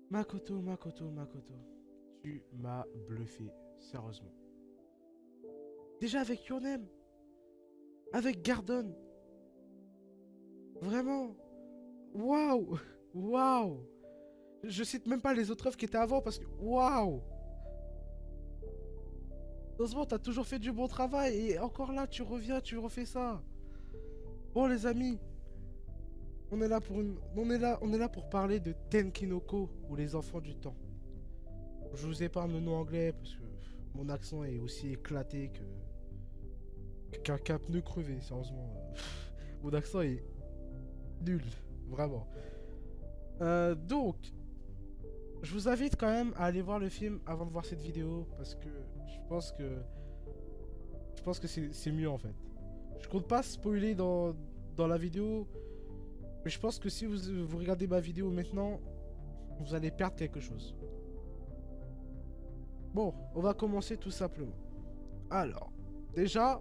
Makoto, Makoto, Makoto. Tu m'as bluffé, sérieusement. Déjà avec Your Name, avec Gardon, vraiment. Waouh! Waouh! Je cite même pas les autres œuvres qui étaient avant parce que. Waouh! Heureusement, t'as toujours fait du bon travail et encore là, tu reviens, tu refais ça. Bon, les amis, on est là pour on est là pour parler de Tenkinoko ou les enfants du temps. Je vous épargne le nom anglais parce que mon accent est aussi éclaté qu'un pneu crevé, sérieusement. Mon accent est nul, vraiment. Donc, je vous invite quand même à aller voir le film avant de voir cette vidéo parce que je pense que c'est mieux en fait. Je compte pas spoiler dans la vidéo, mais je pense que si vous regardez ma vidéo maintenant, vous allez perdre quelque chose. Bon, on va commencer tout simplement. Alors, déjà,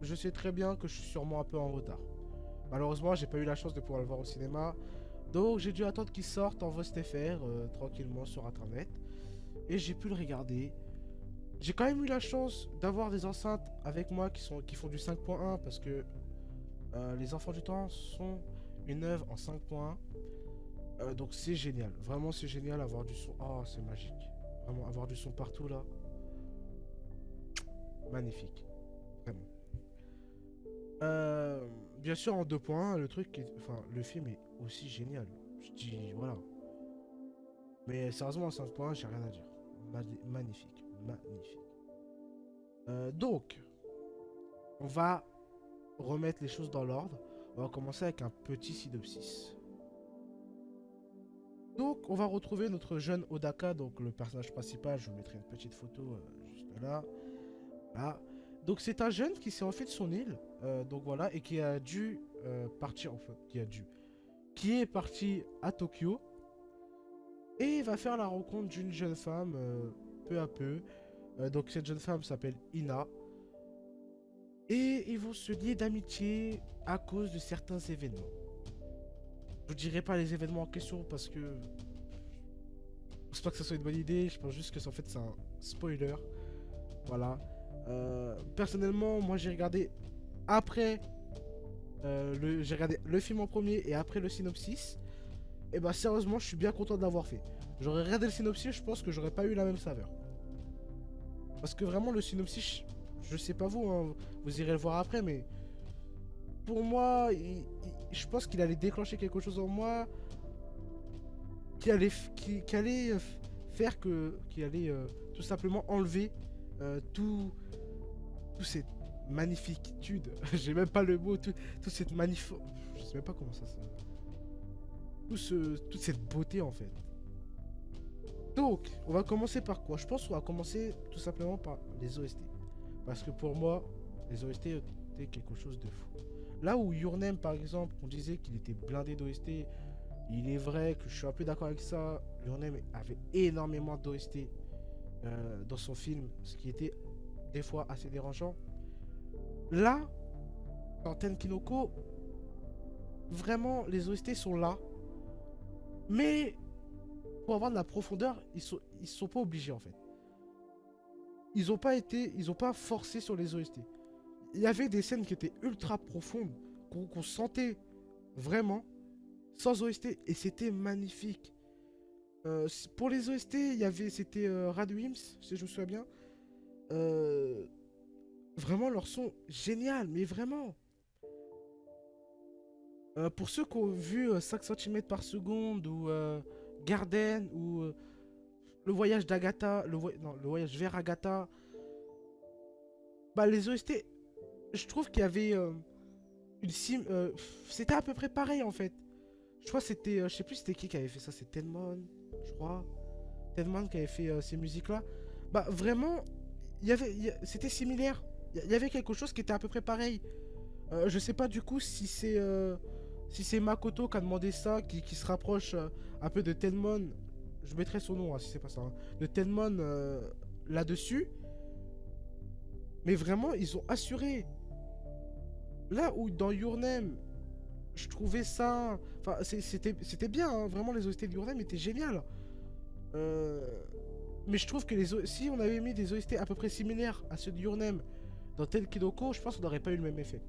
je sais très bien que je suis sûrement un peu en retard. Malheureusement, j'ai pas eu la chance de pouvoir le voir au cinéma, donc j'ai dû attendre qu'il sorte en VOSTFR tranquillement sur internet, et j'ai pu le regarder. J'ai quand même eu la chance d'avoir des enceintes avec moi qui font du 5.1 parce que Les Enfants du Temps sont une œuvre en 5.1. Donc c'est génial. Vraiment c'est génial avoir du son. Oh c'est magique. Vraiment avoir du son partout là. Magnifique. Vraiment. Bien sûr en 2.1 enfin le film est aussi génial. Je dis voilà. Mais sérieusement en 5.1 j'ai rien à dire. Magnifique. Magnifique. Donc on va remettre les choses dans l'ordre. On va commencer avec un petit synopsis. Donc, on va retrouver notre jeune Odaka, donc le personnage principal. Je vous mettrai une petite photo juste là. Là. Donc, c'est un jeune qui s'est enfui de son île. Donc voilà, et qui a dû partir, enfin, qui est parti à Tokyo. Et il va faire la rencontre d'une jeune femme peu à peu. Donc, cette jeune femme s'appelle Ina. Et ils vont se lier d'amitié à cause de certains événements. Je vous dirai pas les événements en question parce que je pense pas que ce soit une bonne idée. Je pense juste que en fait c'est un spoiler. Voilà. Personnellement, moi j'ai regardé après j'ai regardé le film en premier et après le synopsis. Et bah sérieusement, je suis bien content de l'avoir fait. J'aurais regardé le synopsis, je pense que j'aurais pas eu la même saveur. Parce que vraiment le synopsis, je sais pas vous, hein, vous irez le voir après, mais pour moi, je pense qu'il allait déclencher quelque chose en moi qui allait faire qui allait tout simplement enlever tout cette magnificitude. J'ai même pas le mot, tout cette magnifique. Je sais même pas comment ça se. Toute cette beauté en fait. Donc, on va commencer par quoi? Je pense qu'on va commencer tout simplement par les OST. Parce que pour moi, les OST étaient quelque chose de fou. Là où Your Name, par exemple, on disait qu'il était blindé d'OST, il est vrai que je suis un peu d'accord avec ça. Your Name avait énormément d'OST dans son film, ce qui était des fois assez dérangeant. Là, dans Tenkinoko, vraiment, les OST sont là. Mais pour avoir de la profondeur, ils sont pas obligés en fait. Ils ont pas forcé sur les OST. Il y avait des scènes qui étaient ultra profondes, qu'on sentait vraiment, sans OST, et c'était magnifique. Pour les OST, c'était Radwims, si je me souviens bien. Euh, Vraiment, leur son génial, mais vraiment. Pour ceux qui ont vu 5 cm par seconde, ou Garden, ou le voyage d'Agatha, non, le voyage vers Agatha, bah les OST, je trouve qu'il y avait c'était à peu près pareil en fait. Je crois que c'était, je sais plus c'était qui avait fait ça, c'est Tenmon, je crois. Tenmon qui avait fait ces musiques-là. Bah vraiment, c'était similaire. Il y avait quelque chose qui était à peu près pareil. Je sais pas du coup si c'est Makoto qui a demandé ça, qui se rapproche un peu de Tenmon. Je mettrai son nom hein, si c'est pas ça. Hein, de Tenmon là-dessus. Mais vraiment, ils ont assuré. Là où dans Your Name, je trouvais ça. Enfin, c'était bien, hein, vraiment, les OST de Your Name étaient géniales. Euh, Mais je trouve que si on avait mis des OST à peu près similaires à ceux de Your Name dans Tenkinoko, je pense qu'on n'aurait pas eu le même effet.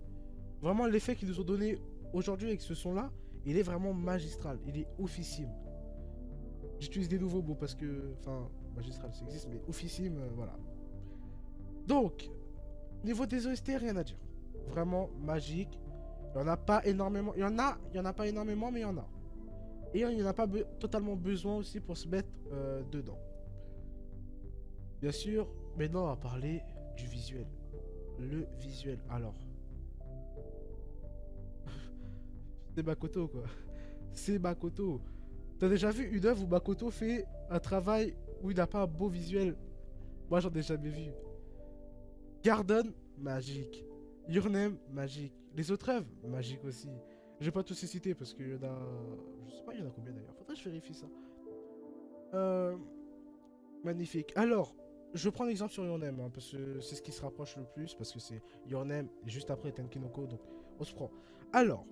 Vraiment, l'effet qu'ils nous ont donné aujourd'hui avec ce son-là, il est vraiment magistral. Il est oufissime. J'utilise des nouveaux mots parce que... Enfin, magistral, ça existe, mais oufissime, voilà. Donc, niveau des OST, rien à dire. Vraiment magique. Il n'y en a pas énormément. Il y en a pas énormément, mais il y en a. Et il n'y en a pas totalement besoin aussi pour se mettre dedans. Bien sûr, maintenant on va parler du visuel. Le visuel. Alors, c'est Makoto quoi. C'est Makoto. T'as déjà vu une œuvre où Makoto fait un travail où il n'a pas un beau visuel? Moi j'en ai jamais vu. Garden, magique. Your Name, magique. Les autres œuvres, magique aussi. Je vais pas tous les citer parce qu'il y en a... Je sais pas, il y en a combien d'ailleurs. Faudrait que je vérifie ça. Euh... Magnifique. Alors, je prends l'exemple sur Your Name, hein, parce que c'est ce qui se rapproche le plus, parce que c'est Your Name et juste après Tenkinoko, donc on se prend. Alors,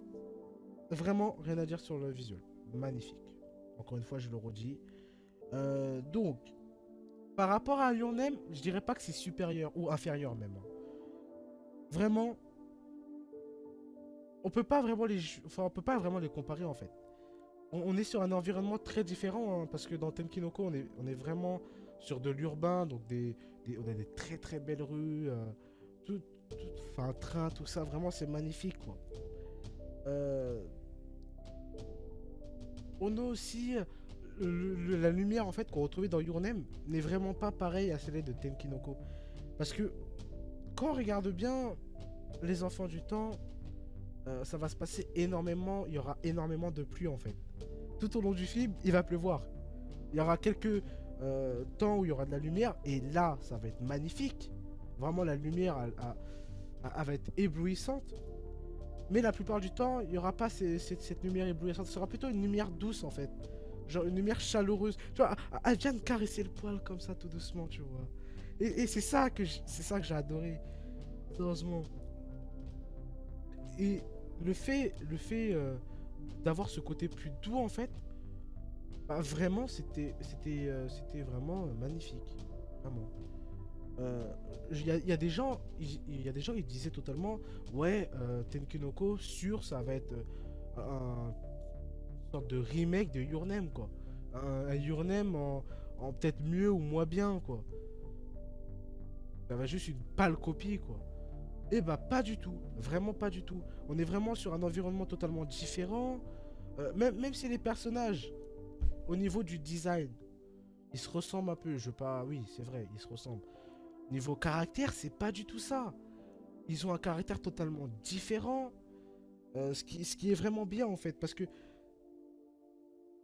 vraiment, rien à dire sur le visuel. Magnifique. Encore une fois, je le redis. Donc, par rapport à Your Name, je dirais pas que c'est supérieur ou inférieur même, hein. Vraiment, on peut pas vraiment enfin, on peut pas vraiment les comparer en fait. On est sur un environnement très différent, hein, parce que dans Tenkinoko, on est vraiment sur de l'urbain, donc on a des très très belles rues, enfin un train, tout ça, vraiment c'est magnifique quoi. Euh, on a aussi la lumière en fait qu'on retrouvait dans Your Name n'est vraiment pas pareille à celle de Tenkinoko. Parce que quand on regarde bien les enfants du temps, ça va se passer énormément, il y aura énormément de pluie en fait. Tout au long du film, il va pleuvoir. Il y aura quelques temps où il y aura de la lumière, et là, ça va être magnifique. Vraiment, la lumière, elle va être éblouissante. Mais la plupart du temps, il n'y aura pas cette lumière éblouissante. Ce sera plutôt une lumière douce, en fait. Genre une lumière chaleureuse. Tu vois, elle vient de caresser le poil comme ça, tout doucement, tu vois. Et c'est ça que j'ai adoré. Heureusement. Et le fait d'avoir ce côté plus doux, en fait, bah, vraiment, c'était vraiment magnifique. Vraiment. Il y a des gens, il y a des gens qui disaient totalement, ouais, Tenkinoko, sûr, ça va être une sorte de remake de Your Name, quoi. Un Your Name en peut-être mieux ou moins bien, quoi. Ça va juste une pâle copie, quoi. Et bah, pas du tout. Vraiment pas du tout. On est vraiment sur un environnement totalement différent. Même si les personnages, au niveau du design, ils se ressemblent un peu. Je veux pas. Oui, c'est vrai, ils se ressemblent. Niveau caractère, c'est pas du tout ça. Ils ont un caractère totalement différent. Ce qui est vraiment bien en fait. Parce que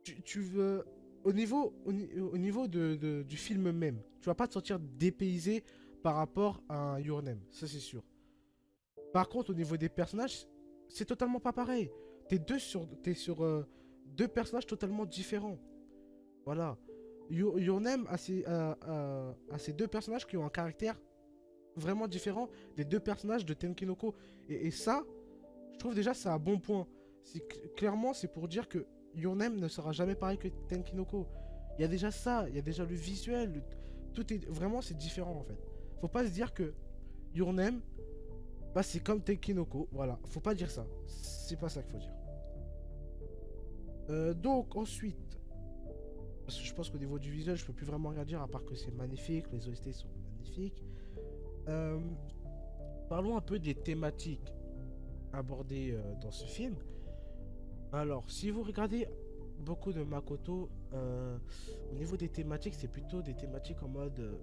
tu veux. Au niveau du film même, tu vas pas te sentir dépaysé par rapport à un Your Name. Ça, c'est sûr. Par contre, au niveau des personnages, c'est totalement pas pareil. T'es sur deux personnages totalement différents. Voilà. Your Name a ces deux personnages qui ont un caractère vraiment différent des deux personnages de Tenkinoko. Et ça, je trouve déjà c'est un bon point. Clairement, c'est pour dire que Your Name ne sera jamais pareil que Tenkinoko. Il y a déjà ça, il y a déjà le visuel. Tout est vraiment, c'est différent en fait. Faut pas se dire que Your Name, bah, c'est comme Tenkinoko. Voilà, faut pas dire ça. C'est pas ça qu'il faut dire. Donc ensuite, parce que je pense qu'au niveau du visuel, je peux plus vraiment rien dire à part que c'est magnifique, les OST sont magnifiques. Euh, Parlons un peu des thématiques abordées dans ce film. Alors, si vous regardez beaucoup de Makoto, au niveau des thématiques, c'est plutôt des thématiques en mode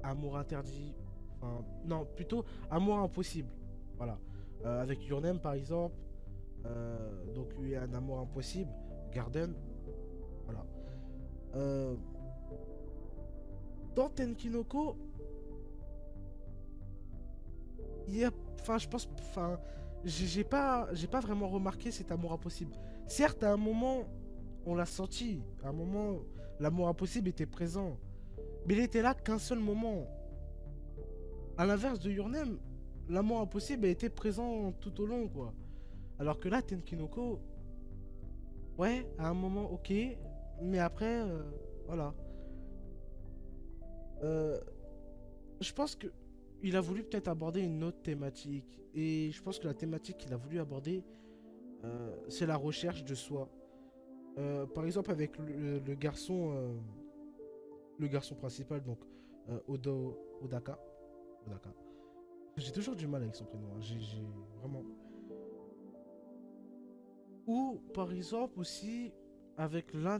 amour interdit. Enfin, non, plutôt amour impossible. Voilà. Avec Your Name, par exemple, donc il y a un amour impossible. Garden, voilà. Euh, dans Tenkinoko, il y a, enfin, je pense, enfin, j'ai pas vraiment remarqué cet amour impossible. Certes, à un moment, on l'a senti. À un moment, l'amour impossible était présent, mais il était là qu'un seul moment. À l'inverse de Your Name, l'amour impossible a été présent tout au long, quoi. Alors que là, Tenkinoko, ouais, à un moment, ok, mais après, voilà. Je pense que il a voulu peut-être aborder une autre thématique. Et je pense que la thématique qu'il a voulu aborder, c'est la recherche de soi. Par exemple, avec le garçon principal, donc Odaka. Odaka. J'ai toujours du mal avec son prénom, hein. J'ai vraiment. Ou par exemple aussi avec l'un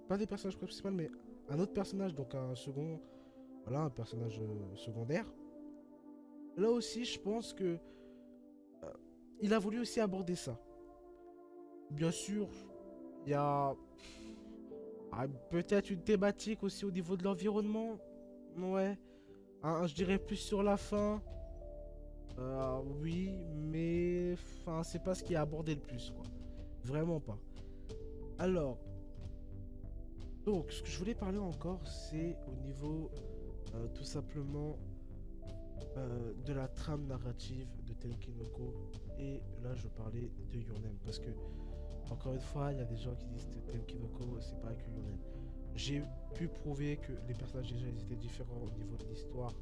pas des personnages principaux, mais un autre personnage, donc un second, voilà, un personnage secondaire. Là aussi, je pense que il a voulu aussi aborder ça. Bien sûr, il y a peut-être une thématique aussi au niveau de l'environnement. Ouais. Je dirais plus sur la fin. Oui, mais enfin, c'est pas ce qui a abordé le plus, quoi. Vraiment pas. Alors, donc, ce que je voulais parler encore, c'est au niveau tout simplement de la trame narrative de Tenkinoko. Et là, je parlais de Your Name. Parce que, encore une fois, il y a des gens qui disent que Tenkinoko, c'est pas que Your Name. J'ai pu prouver que les personnages déjà ils étaient différents au niveau de l'histoire.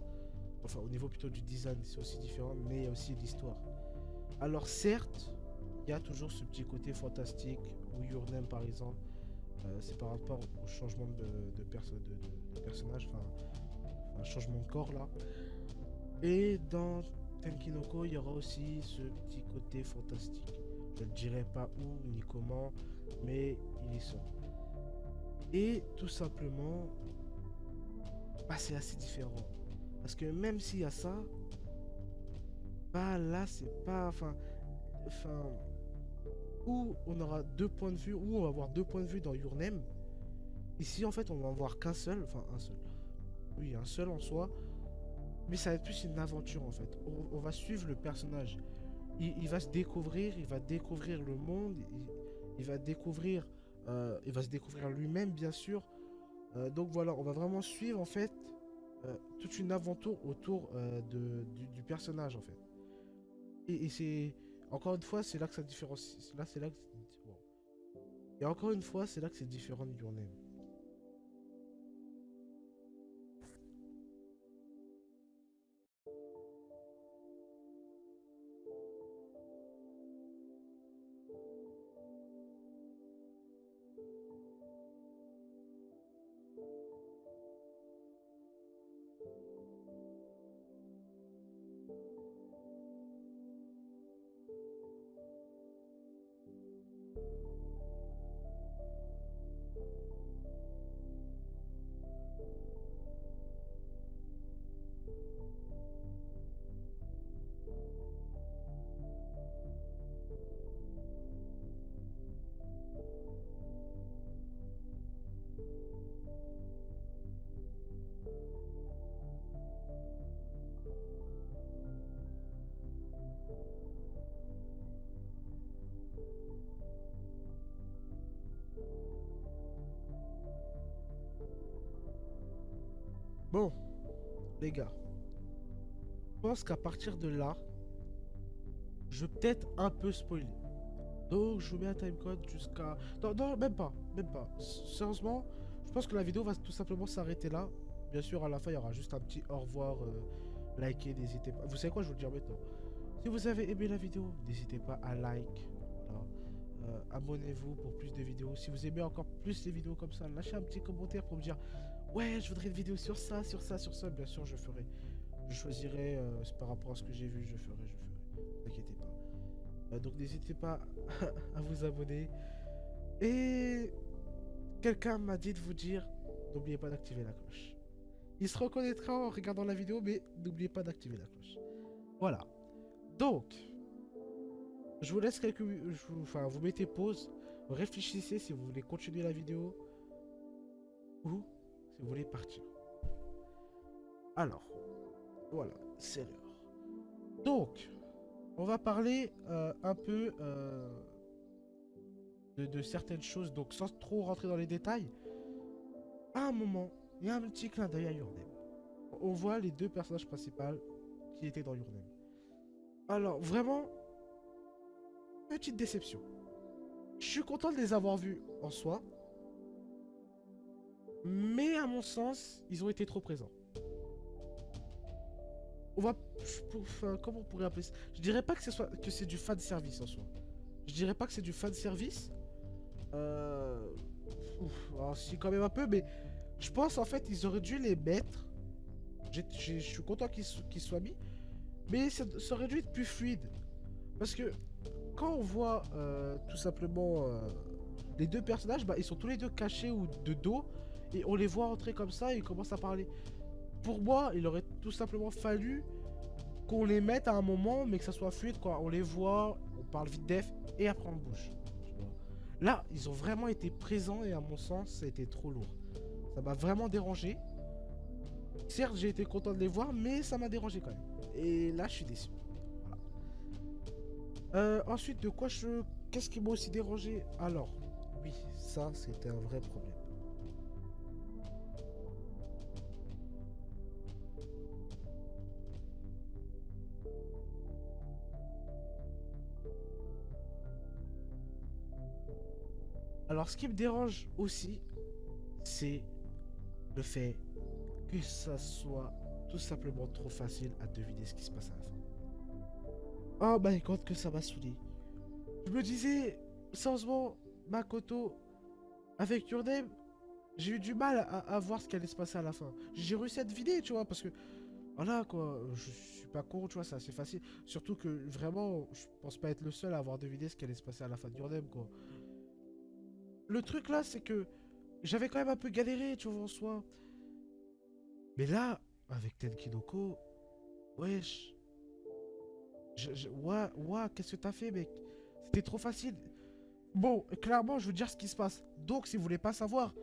Enfin, au niveau plutôt du design, c'est aussi différent, mais il y a aussi l'histoire. Alors, certes, il y a toujours ce petit côté fantastique où Your Name, par exemple, c'est par rapport au changement de personnage, enfin, un changement de corps là. Et dans Tenkinoko, il y aura aussi ce petit côté fantastique. Je ne dirai pas où ni comment, mais il y sont. Et tout simplement, bah, c'est assez différent. Parce que même s'il y a ça, bah là, c'est pas. Enfin, où on aura deux points de vue, où on va avoir deux points de vue dans Your Name. Ici, en fait, on va en voir qu'un seul, enfin un seul. Oui, un seul en soi, mais ça va être plus une aventure en fait. On va suivre le personnage. Il va se découvrir, il va découvrir le monde, il va découvrir, il va se découvrir lui-même bien sûr. Donc voilà, on va vraiment suivre en fait toute une aventure autour du personnage en fait. Et c'est encore une fois, c'est là que ça différencie. Là, c'est là que wow. Et encore une fois, c'est là que c'est différent de Your Name. Bon, les gars, je pense qu'à partir de là, je vais peut-être un peu spoiler. Donc je vous mets un timecode jusqu'à... Non, non, même pas, même pas. Sérieusement, je pense que la vidéo va tout simplement s'arrêter là. Bien sûr, à la fin, il y aura juste un petit au revoir, likez, n'hésitez pas. Vous savez quoi, je vais vous le dire maintenant. Si vous avez aimé la vidéo, n'hésitez pas à like. Voilà. Abonnez-vous pour plus de vidéos. Si vous aimez encore plus les vidéos comme ça, lâchez un petit commentaire pour me dire ouais, je voudrais une vidéo sur ça, sur ça, sur ça. Bien sûr, je ferai. Je choisirai par rapport à ce que j'ai vu, je ferai, je ferai. Ne vous inquiétez pas. Donc n'hésitez pas à vous abonner. Et quelqu'un m'a dit de vous dire, n'oubliez pas d'activer la cloche. Il se reconnaîtra en regardant la vidéo, mais n'oubliez pas d'activer la cloche. Voilà. Donc, je vous laisse enfin, vous mettez pause. Réfléchissez si vous voulez continuer la vidéo ou si vous voulez partir. Alors, voilà, c'est l'heure. Donc, on va parler un peu de certaines choses, donc sans trop rentrer dans les détails. À un moment, il y a un petit clin d'œil à Your Name. On voit les deux personnages principaux qui étaient dans Your Name. Alors, vraiment, petite déception. Je suis content de les avoir vus en soi, mais à mon sens, ils ont été trop présents. On va... Enfin, comment on pourrait appeler ça? Je dirais pas que que c'est du fan service en soi. Je dirais pas que c'est du fan service. Euh... Alors, si quand même un peu, mais je pense en fait ils auraient dû les mettre. Je suis content qu'ils soient mis, mais ça aurait dû être plus fluide. Parce que quand on voit tout simplement les deux personnages, bah, ils sont tous les deux cachés ou de dos, et on les voit entrer comme ça et ils commencent à parler. Pour moi, il aurait tout simplement fallu qu'on les mette à un moment, mais que ça soit fluide, quoi. On les voit, on parle vite def, et après on bouge. Tu vois. Là, ils ont vraiment été présents, et à mon sens, ça a été trop lourd. Ça m'a vraiment dérangé. Certes, j'ai été content de les voir, mais ça m'a dérangé quand même. Et là, je suis déçu. Voilà. Ensuite, de quoi je... Qu'est-ce qui m'a aussi dérangé? Alors, oui, ça, c'était un vrai problème. Alors, ce qui me dérange aussi, c'est le fait que ça soit tout simplement trop facile à deviner ce qui se passe à la fin. Oh my god, que ça m'a saoulé. Je me disais, sérieusement, Makoto, avec Your Name, j'ai eu du mal à voir ce qui allait se passer à la fin. J'ai réussi à deviner, tu vois, parce que, voilà, quoi, je suis pas con, tu vois, c'est assez facile. Surtout que, vraiment, je pense pas être le seul à avoir deviné ce qui allait se passer à la fin de Your Name, quoi. Le truc là, c'est que j'avais quand même un peu galéré, tu vois, en soi. Mais là, avec Tenkinoko, wesh, ouah, qu'est-ce que t'as fait, mec? C'était trop facile. Bon, clairement, je veux dire ce qui se passe. Donc, si vous voulez pas savoir,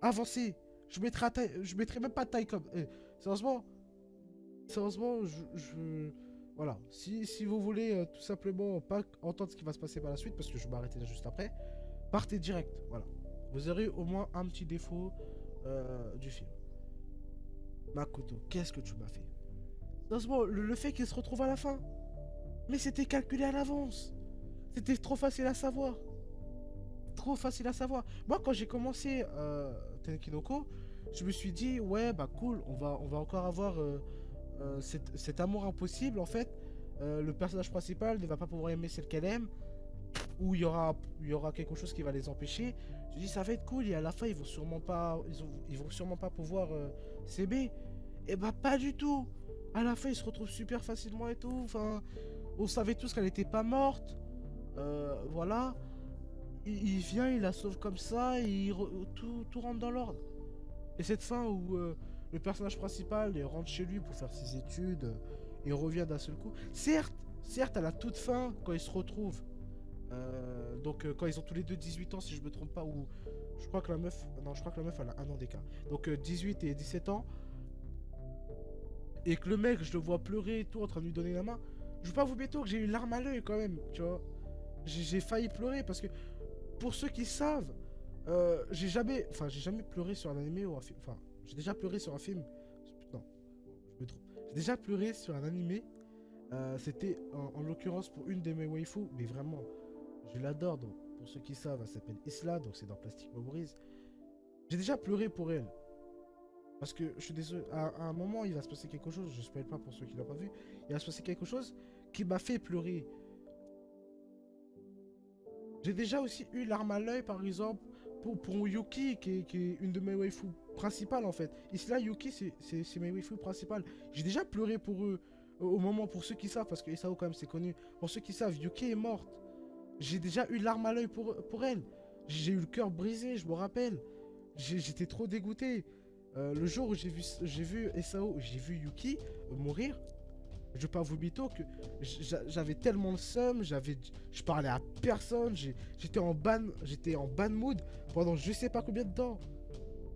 avancez. Je mettrai même pas de taille comme. Sérieusement, sérieusement, voilà. Si vous voulez tout simplement pas entendre ce qui va se passer par la suite, parce que je vais m'arrêter là juste après, partez direct. Voilà. Vous aurez au moins un petit défaut du film. Makoto, qu'est-ce que tu m'as fait? Sérieusement, le fait qu'il se retrouve à la fin. Mais c'était calculé à l'avance. C'était trop facile à savoir. Trop facile à savoir. Moi, quand j'ai commencé Tenkinoko, je me suis dit, ouais, bah cool, on va encore avoir cet amour impossible, en fait. Le personnage principal ne va pas pouvoir aimer celle qu'elle aime, ou il y aura quelque chose qui va les empêcher. Je dis, ça va être cool, et à la fin, ils vont sûrement pas pouvoir s'aimer. Et bah, pas du tout. À la fin, ils se retrouvent super facilement et tout. Enfin, on savait tous qu'elle était pas morte. Voilà. Il vient, il la sauve comme ça, et tout rentre dans l'ordre. Et cette fin où le personnage principal il rentre chez lui pour faire ses études et revient d'un seul coup. Certes, à la toute fin, quand ils se retrouvent, quand ils ont tous les deux 18 ans, si je me trompe pas, ou je crois que la meuf, non, je crois que la meuf elle a un an d'écart. Donc 18 et 17 ans, et que le mec, je le vois pleurer et tout en train de lui donner la main. Je veux pas vous béto que j'ai eu une larme à l'œil quand même, tu vois. J'ai failli pleurer parce que pour ceux qui savent, j'ai jamais pleuré sur un animé ou un film. Enfin, j'ai déjà pleuré sur un film. Non, je me trompe. J'ai déjà pleuré sur un animé. C'était en l'occurrence pour une de mes waifus, mais vraiment, je l'adore. Donc, pour ceux qui savent, elle s'appelle Isla, donc c'est dans Plastic Memories. J'ai déjà pleuré pour elle. Parce que je suis désolé, à un moment, il va se passer quelque chose, je ne spoil pas pour ceux qui l'ont pas vu, il va se passer quelque chose qui m'a fait pleurer. J'ai déjà aussi eu l'arme à l'œil, par exemple, pour Yuki, qui est une de mes waifus principales, en fait. Ici, là, Yuki, c'est mes waifus principales. J'ai déjà pleuré pour eux, au moment, pour ceux qui savent, parce que Isao, quand même, c'est connu. Pour ceux qui savent, Yuki est morte. J'ai déjà eu l'arme à l'œil pour elle. J'ai eu le cœur brisé, je me rappelle. J'étais trop dégoûté. Le jour où j'ai vu Isao, j'ai vu Yuki mourir, je vais pas vous mytho que j'avais tellement le seum, je parlais à personne, j'étais en bad mood pendant je sais pas combien de temps.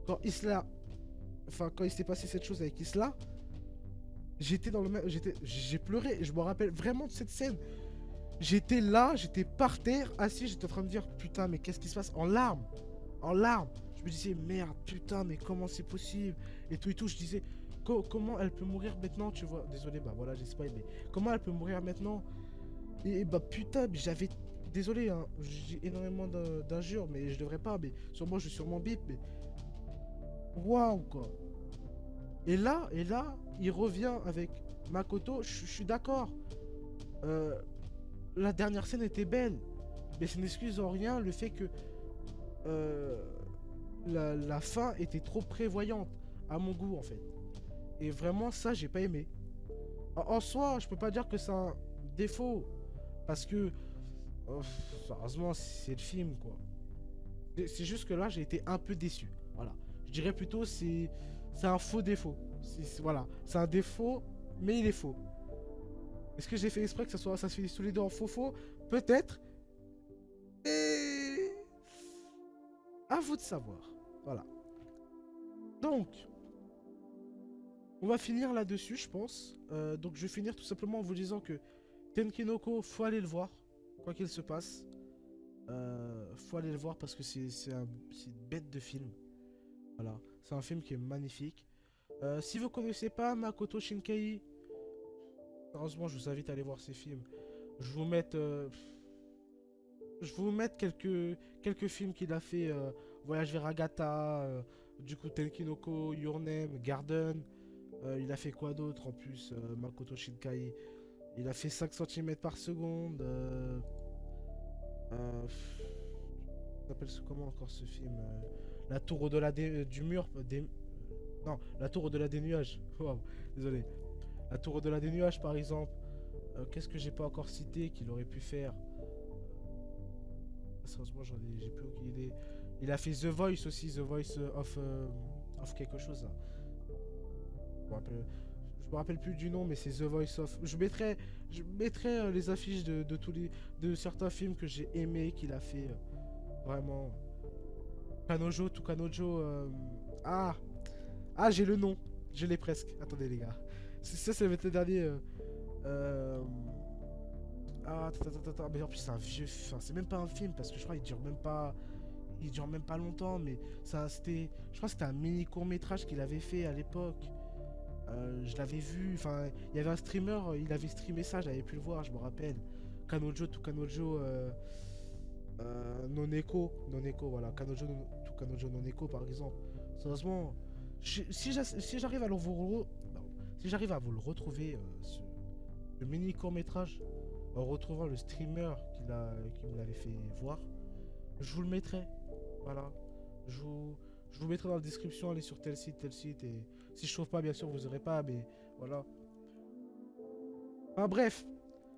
Quand Isla, quand il s'est passé cette chose avec Isla, j'étais dans le même, j'ai pleuré. Je me rappelle vraiment de cette scène. J'étais là, j'étais par terre, assis, j'étais en train de dire putain mais qu'est-ce qui se passe, en larmes, en larmes. Je me disais merde, putain mais comment c'est possible et tout. Je disais comment elle peut mourir maintenant, tu vois. Désolé, bah voilà, j'ai spoil, mais comment elle peut mourir maintenant? Et bah putain, mais j'avais. Désolé, hein, j'ai énormément d'injures, mais je devrais pas, mais sur moi, je suis sur mon bip, mais. Waouh, quoi. Et là, il revient avec Makoto, je suis d'accord. Euh, la dernière scène était belle. Mais ça n'excuse en rien le fait que euh, la fin était trop prévoyante, à mon goût en fait. Et vraiment, ça, j'ai pas aimé. En soi, je peux pas dire que c'est un défaut. Parce que, sérieusement, c'est le film, quoi. C'est juste que là, j'ai été un peu déçu. Voilà. Je dirais plutôt c'est un faux défaut. Voilà. C'est un défaut, mais il est faux. Est-ce que j'ai fait exprès que ça se finisse tous les deux en faux-faux? Peut-être. Et... à vous de savoir. Voilà. Donc, on va finir là-dessus, je pense. Donc, je vais finir tout simplement en vous disant que Tenkinoko, faut aller le voir, quoi qu'il se passe. Faut aller le voir parce que c'est une bête de film. Voilà, c'est un film qui est magnifique. Si vous connaissez pas Makoto Shinkai, heureusement, je vous invite à aller voir ces films. Je vous mette, quelques films qu'il a fait. Voyage vers Agatha, du coup Tenkinoko, Your Name, Garden. Il a fait quoi d'autre en plus, Makoto Shinkai? Il a fait 5 cm par seconde. Ça s'appelle comment encore ce film? La tour au-delà du mur. Non, la tour au-delà des nuages. Wow, désolé. La tour au-delà des nuages, par exemple. Qu'est-ce que j'ai pas encore cité qu'il aurait pu faire? Sérieusement, j'ai plus aucune idée. Il a fait The Voice aussi, The Voice of quelque chose là. Je me rappelle plus du nom, mais c'est The Voice of. Je mettrai les affiches de certains films que j'ai aimés qu'il a fait. Vraiment. Kanojo, tout Kanojo. Ah, j'ai le nom. Je l'ai presque. Attendez les gars. Ça, c'est le dernier. Mais en plus c'est un vieux. Enfin, c'est même pas un film parce que je crois qu'il dure même pas. Il dure même pas longtemps, mais ça c'était. Je crois que c'était un mini court métrage qu'il avait fait à l'époque. Je l'avais vu, enfin, il y avait un streamer, il avait streamé ça, j'avais pu le voir, je me rappelle. Kanojo, tout Kanojo, Noneko, voilà, tout Kanojo Noneko par exemple. Sérieusement, si j'arrive à vous le retrouver, le mini court métrage, en retrouvant le streamer qui me l'avait fait voir, je vous le mettrai, voilà. Je vous mettrai dans la description, allez sur tel site, et si je trouve pas, bien sûr, vous aurez pas, mais voilà. Enfin bref,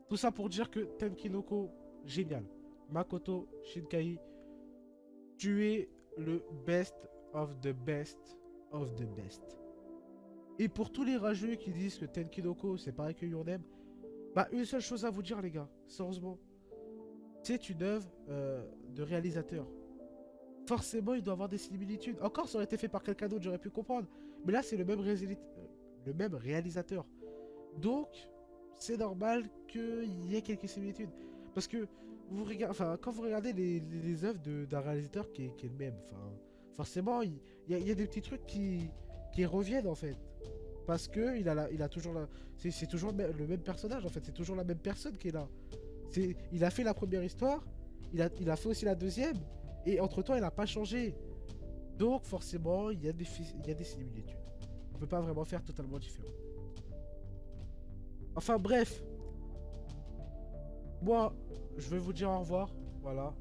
tout ça pour dire que Tenkinoko, génial. Makoto Shinkai, tu es le best of the best of the best. Et pour tous les rageux qui disent que Tenkinoko, c'est pareil que Your Name, bah une seule chose à vous dire les gars, sérieusement. C'est une œuvre de réalisateur. Forcément, il doit avoir des similitudes. Encore, ça aurait été fait par quelqu'un d'autre, j'aurais pu comprendre. Mais là, c'est le même réalisateur. Donc, c'est normal qu'il y ait quelques similitudes. Parce que quand vous regardez les œuvres d'un réalisateur qui est le même, forcément, il y a des petits trucs qui reviennent en fait. Parce que il a toujours c'est toujours le même personnage en fait. C'est toujours la même personne qui est là. Il a fait la première histoire, il a fait aussi la deuxième. Et entre-temps, elle n'a pas changé. Donc, forcément, il y a des similitudes. On peut pas vraiment faire totalement différent. Enfin, bref. Moi, je vais vous dire au revoir. Voilà.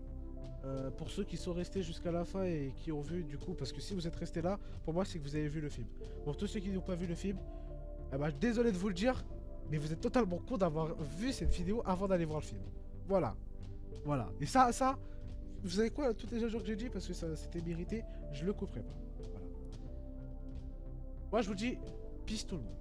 Pour ceux qui sont restés jusqu'à la fin et qui ont vu, du coup, parce que si vous êtes restés là, pour moi, c'est que vous avez vu le film. Pour tous ceux qui n'ont pas vu le film, eh ben, désolé de vous le dire, mais vous êtes totalement con d'avoir vu cette vidéo avant d'aller voir le film. Voilà. Voilà. Et ça... Vous savez quoi, toutes les jours que j'ai dit, parce que ça c'était mérité, je le couperai pas. Voilà. Moi je vous dis, peace tout le monde.